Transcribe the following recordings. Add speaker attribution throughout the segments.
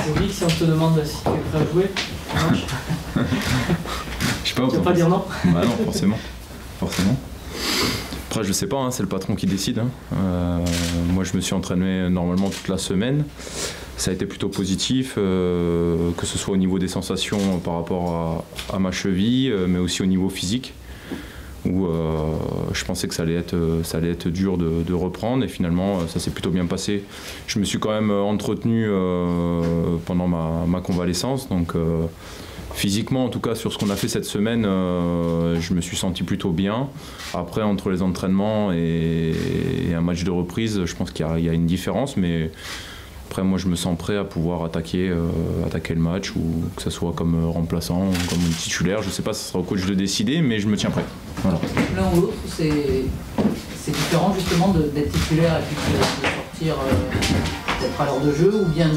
Speaker 1: Eric, si on te demande si tu es prêt à jouer,
Speaker 2: Je sais pas.
Speaker 1: tu vas pas dire non?
Speaker 2: Bah non, forcément. Après, je sais pas, hein, c'est le patron qui décide. Hein. Moi, je me suis entraîné normalement toute la semaine. Ça a été plutôt positif, que ce soit au niveau des sensations par rapport à ma cheville, mais aussi au niveau physique, où je pensais que ça allait être dur de reprendre, et finalement ça s'est plutôt bien passé. Je me suis quand même entretenu pendant ma convalescence, donc physiquement, en tout cas, sur ce qu'on a fait cette semaine, je me suis senti plutôt bien. Après, entre les entraînements et un match de reprise, je pense qu'il y a une différence, mais après, moi, je me sens prêt à pouvoir attaquer le match, ou que ce soit comme remplaçant ou comme titulaire. Je ne sais pas, ce sera au coach de décider, mais je me tiens prêt. Voilà.
Speaker 1: L'un ou l'autre, c'est différent justement d'être titulaire et puis de sortir peut-être à l'heure de jeu, ou bien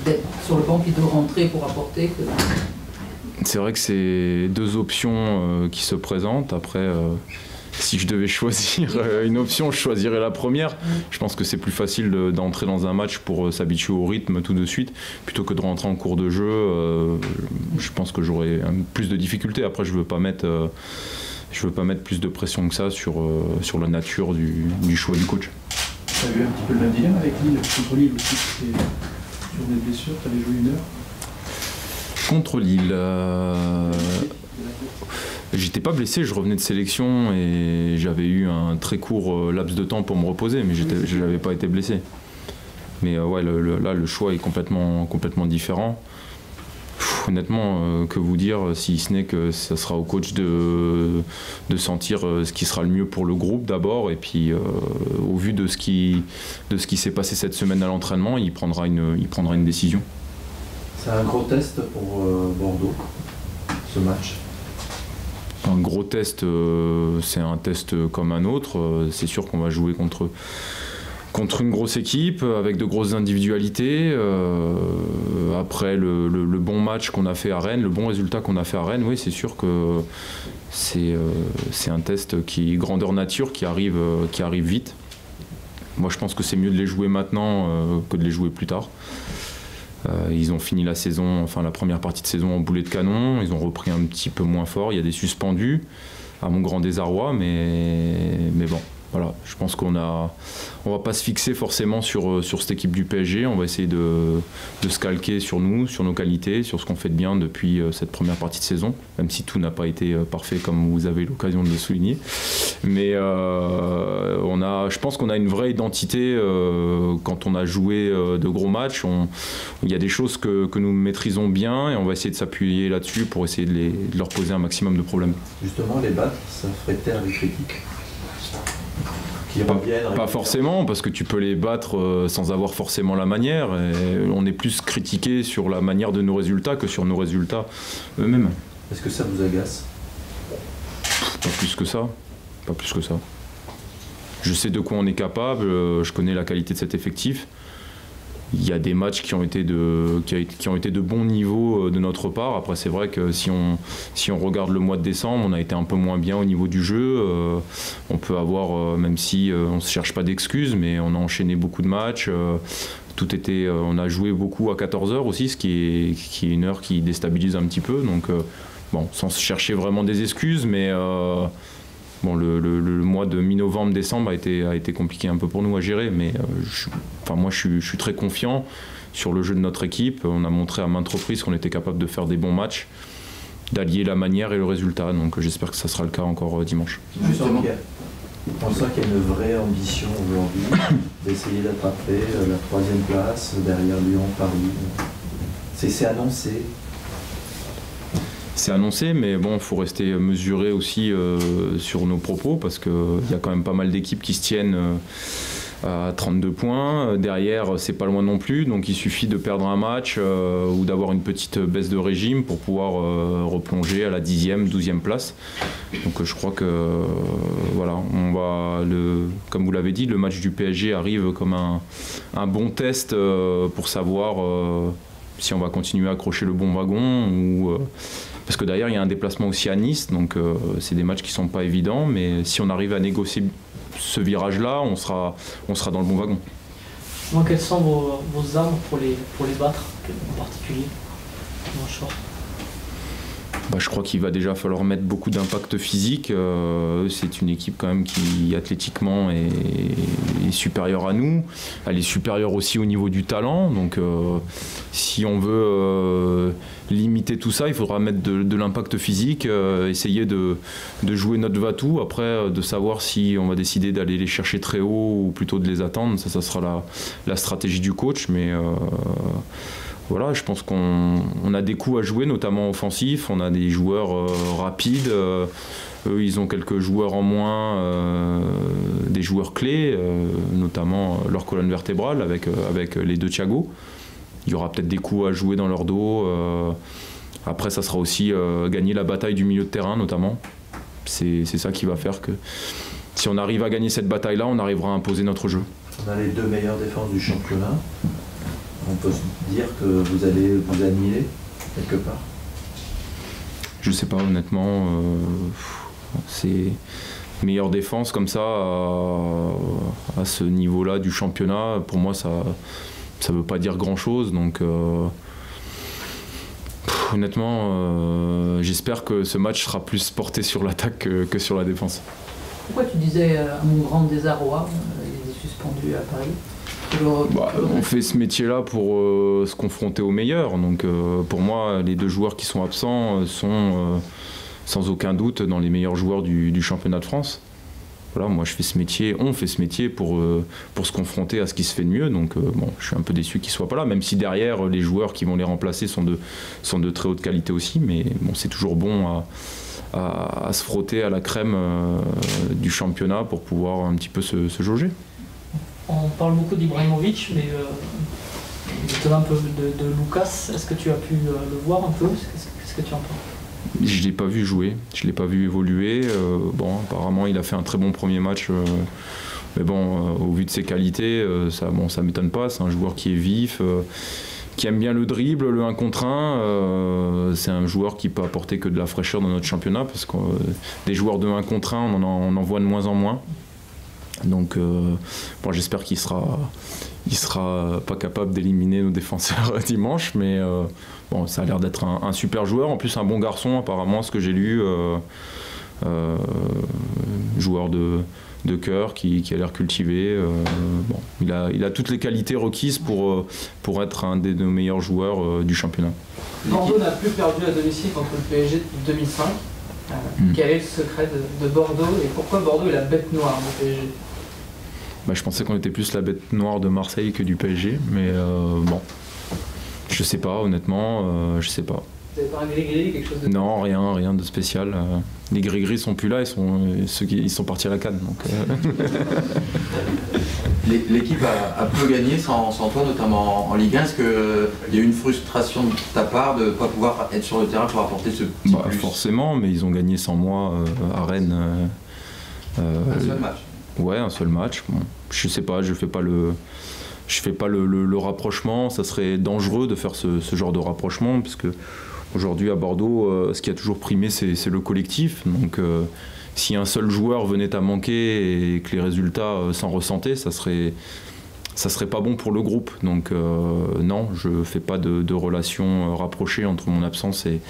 Speaker 1: d'être sur le banc puis de rentrer pour apporter
Speaker 2: C'est vrai que c'est deux options qui se présentent. Après, si je devais choisir une option, je choisirais la première. Je pense que c'est plus facile d'entrer dans un match pour s'habituer au rythme tout de suite, plutôt que de rentrer en cours de jeu. Je pense que j'aurais plus de difficultés. Après, je veux pas mettre plus de pression que ça sur la nature du choix du coach.
Speaker 3: Tu as eu un petit peu le même dilemme avec Lille, contre Lille aussi, c'était sur des blessures, tu avais joué 1 heure.
Speaker 2: Contre Lille, j'étais pas blessé, je revenais de sélection et j'avais eu un très court laps de temps pour me reposer, mais je n'avais pas été blessé. Mais ouais, là, le choix est complètement différent. Honnêtement, que vous dire, si ce n'est que ça sera au coach de sentir ce qui sera le mieux pour le groupe d'abord, et puis au vu de ce qui s'est passé cette semaine à l'entraînement, il prendra une décision.
Speaker 4: C'est un gros test pour Bordeaux, ce match.
Speaker 2: Un gros test, c'est un test comme un autre. C'est sûr qu'on va jouer contre une grosse équipe avec de grosses individualités. Après le bon match qu'on a fait à Rennes, le bon résultat qu'on a fait à Rennes, oui, c'est sûr que c'est un test qui grandeur nature qui arrive vite. Moi, je pense que c'est mieux de les jouer maintenant que de les jouer plus tard. Ils ont fini la première partie de saison en boulet de canon. Ils ont repris un petit peu moins fort. Il y a des suspendus, à mon grand désarroi, mais bon. Voilà, je pense on va pas se fixer forcément sur cette équipe du PSG. On va essayer de se calquer sur nous, sur nos qualités, sur ce qu'on fait de bien depuis cette première partie de saison, même si tout n'a pas été parfait comme vous avez l'occasion de le souligner. Mais je pense qu'on a une vraie identité quand on a joué de gros matchs. Il y a des choses que nous maîtrisons bien et on va essayer de s'appuyer là-dessus pour essayer de leur poser un maximum de problèmes.
Speaker 4: Justement, les battre, ça ferait taire les critiques.
Speaker 2: Pas forcément, parce que tu peux les battre sans avoir forcément la manière. Et on est plus critiqué sur la manière de nos résultats que sur nos résultats eux-mêmes.
Speaker 4: Est-ce que ça vous agace?
Speaker 2: Pas plus que ça. Pas plus que ça. Je sais de quoi on est capable, je connais la qualité de cet effectif. Il y a des matchs qui ont été de bon niveau de notre part. Après, c'est vrai que si on regarde le mois de décembre, on a été un peu moins bien au niveau du jeu. On peut avoir, même si on ne se cherche pas d'excuses, mais on a enchaîné beaucoup de matchs. On a joué beaucoup à 14h aussi, ce qui est une heure qui déstabilise un petit peu. Donc, sans se chercher vraiment des excuses, mais le mois de mi-novembre, décembre a été compliqué un peu pour nous à gérer, mais moi je suis très confiant sur le jeu de notre équipe. On a montré à maintes reprises qu'on était capable de faire des bons matchs, d'allier la manière et le résultat, donc j'espère que ça sera le cas encore dimanche.
Speaker 4: Justement, on sent qu'il y a une vraie ambition aujourd'hui d'essayer d'attraper la 3e place derrière Lyon, Paris. C'est annoncé.
Speaker 2: C'est annoncé, mais bon, il faut rester mesuré aussi sur nos propos, parce qu'il y a quand même pas mal d'équipes qui se tiennent à 32 points. Derrière, c'est pas loin non plus, donc il suffit de perdre un match ou d'avoir une petite baisse de régime pour pouvoir replonger à la 10e, 12e place. Donc je crois que voilà, comme vous l'avez dit, le match du PSG arrive comme un bon test pour savoir si on va continuer à accrocher le bon wagon ou parce que d'ailleurs il y a un déplacement aussi à Nice, donc c'est des matchs qui sont pas évidents, mais si on arrive à négocier ce virage-là, on sera dans le bon wagon.
Speaker 5: Moi, quelles sont vos armes pour les battre, en particulier, dans le short?
Speaker 2: Je crois qu'il va déjà falloir mettre beaucoup d'impact physique. C'est une équipe quand même qui athlétiquement est supérieure à nous. Elle est supérieure aussi au niveau du talent. Donc si on veut limiter tout ça, il faudra mettre de l'impact physique, essayer de jouer notre va-tout. Après, de savoir si on va décider d'aller les chercher très haut ou plutôt de les attendre. Ça sera la stratégie du coach. Mais voilà, je pense qu'on a des coups à jouer, notamment offensifs. On a des joueurs rapides. Eux, ils ont quelques joueurs en moins, des joueurs clés, notamment leur colonne vertébrale avec les deux Thiago. Il y aura peut-être des coups à jouer dans leur dos. Après, ça sera aussi gagner la bataille du milieu de terrain, notamment. C'est ça qui va faire que si on arrive à gagner cette bataille-là, on arrivera à imposer notre jeu.
Speaker 4: On a les 2 meilleures défenses du championnat. On peut se dire que vous allez vous annihiler quelque part?
Speaker 2: Je sais pas, honnêtement. C'est meilleure défense comme ça à ce niveau-là du championnat. Pour moi, ça veut pas dire grand-chose. Donc, honnêtement, j'espère que ce match sera plus porté sur l'attaque que sur la défense.
Speaker 1: Pourquoi tu disais à mon grand désarroi, il est suspendu à Paris?
Speaker 2: On fait ce métier-là pour se confronter aux meilleurs. Donc pour moi, les 2 joueurs qui sont absents sont sans aucun doute dans les meilleurs joueurs du championnat de France. Voilà, moi je fais ce métier, on fait ce métier pour se confronter à ce qui se fait de mieux. Donc je suis un peu déçu qu'ils ne soient pas là, même si derrière les joueurs qui vont les remplacer sont de très haute qualité aussi. Mais bon, c'est toujours bon à se frotter à la crème du championnat pour pouvoir un petit peu se jauger.
Speaker 5: On parle beaucoup d'Ibrahimovic, mais justement un peu de Lucas. Est-ce que tu as pu le voir un peu? Qu'est-ce que tu en penses?
Speaker 2: Je ne l'ai pas vu jouer, je ne l'ai pas vu évoluer. Apparemment, il a fait un très bon premier match. Mais bon, au vu de ses qualités, ça ne m'étonne pas. C'est un joueur qui est vif, qui aime bien le dribble, le 1 contre 1. C'est un joueur qui peut apporter que de la fraîcheur dans notre championnat, parce que des joueurs de 1 contre 1, on en voit de moins en moins. Donc j'espère qu'il sera pas capable d'éliminer nos défenseurs dimanche, mais ça a l'air d'être un super joueur, en plus un bon garçon apparemment, ce que j'ai lu, joueur de cœur qui a l'air cultivé. Il a toutes les qualités requises pour être un des meilleurs joueurs du championnat.
Speaker 5: Bordeaux n'a plus perdu à domicile contre le PSG depuis 2005. Quel est le secret de Bordeaux et pourquoi Bordeaux est la bête noire du PSG?
Speaker 2: Je pensais qu'on était plus la bête noire de Marseille que du PSG, mais je sais pas, honnêtement, je sais pas.
Speaker 5: Vous n'avez pas un gris-gris, quelque chose de...
Speaker 2: Non, rien de spécial. Les gris-gris sont plus là, ils sont partis à la CAN.
Speaker 6: L'équipe a peu gagné sans toi, notamment en Ligue 1. Est-ce qu'il y a eu une frustration de ta part de ne pas pouvoir être sur le terrain pour apporter ce petit plus?
Speaker 2: Forcément, mais ils ont gagné sans moi à Rennes.
Speaker 6: Un seul match?
Speaker 2: Ouais, un seul match. Bon, je sais pas, je fais pas le rapprochement. Ça serait dangereux de faire ce genre de rapprochement, parce que aujourd'hui à Bordeaux, ce qui a toujours primé, c'est le collectif. Donc si un seul joueur venait à manquer et que les résultats s'en ressentaient, ça serait pas bon pour le groupe. Donc non, je fais pas de relation rapprochée entre mon absence et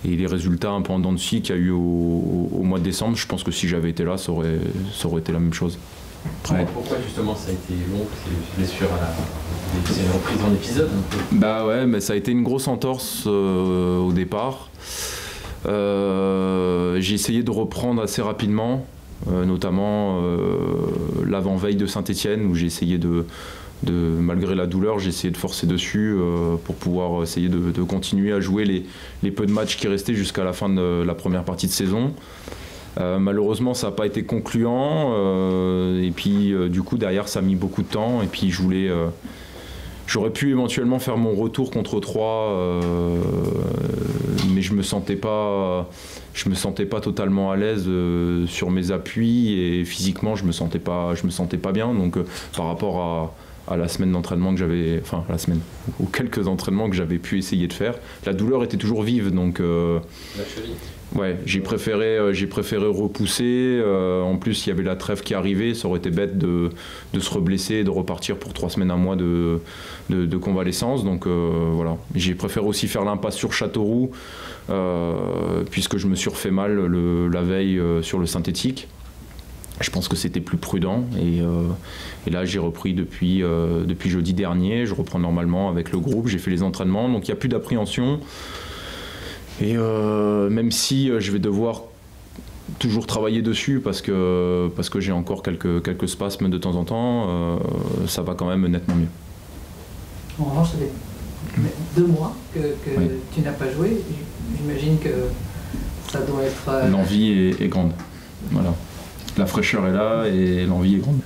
Speaker 2: les résultats un peu en dents de scie qu'il y a eu au mois de décembre. Je pense que si j'avais été là, ça aurait été la même chose.
Speaker 7: Pourquoi justement ça a été long? C'est blessure c'est une reprise en épisode un peu.
Speaker 2: Ouais, mais ça a été une grosse entorse au départ. J'ai essayé de reprendre assez rapidement, notamment l'avant-veille de Saint-Étienne, où j'ai essayé malgré la douleur, j'ai essayé de forcer dessus pour pouvoir essayer de continuer à jouer les peu de matchs qui restaient jusqu'à la fin de la première partie de saison. Malheureusement, ça n'a pas été concluant, et puis du coup derrière ça a mis beaucoup de temps, et puis j'aurais pu éventuellement faire mon retour contre 3, mais je me sentais pas totalement à l'aise sur mes appuis, et physiquement je me sentais pas bien. Donc par rapport à la semaine d'entraînement que j'avais, enfin à la semaine, aux quelques entraînements que j'avais pu essayer de faire. La douleur était toujours vive, donc
Speaker 7: La cheville.
Speaker 2: ouais, j'ai préféré repousser. En plus, il y avait la trêve qui arrivait, ça aurait été bête de se reblesser et de repartir pour 3 semaines, un mois de convalescence. Donc voilà, j'ai préféré aussi faire l'impasse sur Châteauroux, puisque je me suis refait mal la veille sur le synthétique. Je pense que c'était plus prudent et là j'ai repris depuis jeudi dernier. Je reprends normalement avec le groupe, j'ai fait les entraînements, donc il n'y a plus d'appréhension. Et même si je vais devoir toujours travailler dessus parce que j'ai encore quelques spasmes de temps en temps, ça va quand même nettement mieux.
Speaker 1: En revanche, ça fait 2 mois que
Speaker 2: Oui.
Speaker 1: tu n'as pas joué. J'imagine que ça doit être...
Speaker 2: L'envie est grande. Voilà. La fraîcheur est là et l'envie est grande.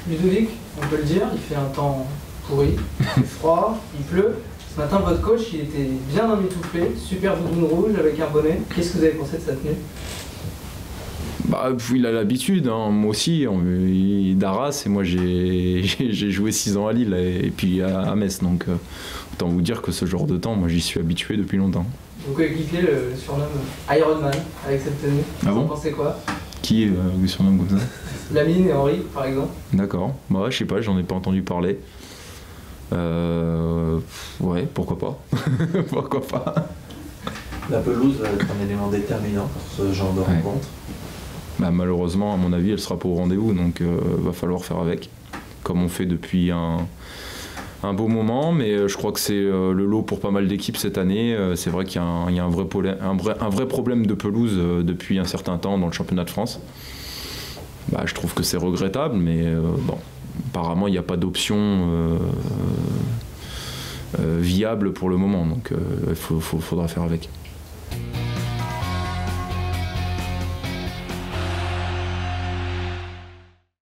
Speaker 5: Ludovic, on peut le dire, il fait un temps pourri, il fait froid, il pleut. Ce matin, votre coach, il était bien emmitouflé, super doudoune rouge avec un bonnet. Qu'est-ce que vous avez pensé de sa tenue?
Speaker 2: Bah, il a l'habitude, hein. Moi aussi, d'Arras, et moi j'ai joué 6 ans à Lille et puis à Metz, donc autant vous dire que ce genre de temps, moi j'y suis habitué depuis longtemps.
Speaker 5: Vos coéquipiers le surnomme Ironman avec cette tenue.
Speaker 2: Ah
Speaker 5: Vous en
Speaker 2: bon?
Speaker 5: pensez quoi?
Speaker 2: Qui vous surnomme comme ça?
Speaker 5: Lamine et Henri, par exemple.
Speaker 2: D'accord, bah je sais pas, j'en ai pas entendu parler. Ouais, pourquoi pas. Pourquoi pas.
Speaker 4: La pelouse va être un élément déterminant pour ce genre de
Speaker 2: Ouais.
Speaker 4: rencontre.
Speaker 2: Bah, malheureusement, à mon avis, elle sera pas au rendez-vous, donc va falloir faire avec, comme on fait depuis un beau moment, mais je crois que c'est le lot pour pas mal d'équipes cette année. C'est vrai qu'il y a un vrai problème de pelouse depuis un certain temps dans le championnat de France. Bah, je trouve que c'est regrettable, mais bon, apparemment il n'y a pas d'option viable pour le moment, donc il faudra faire avec.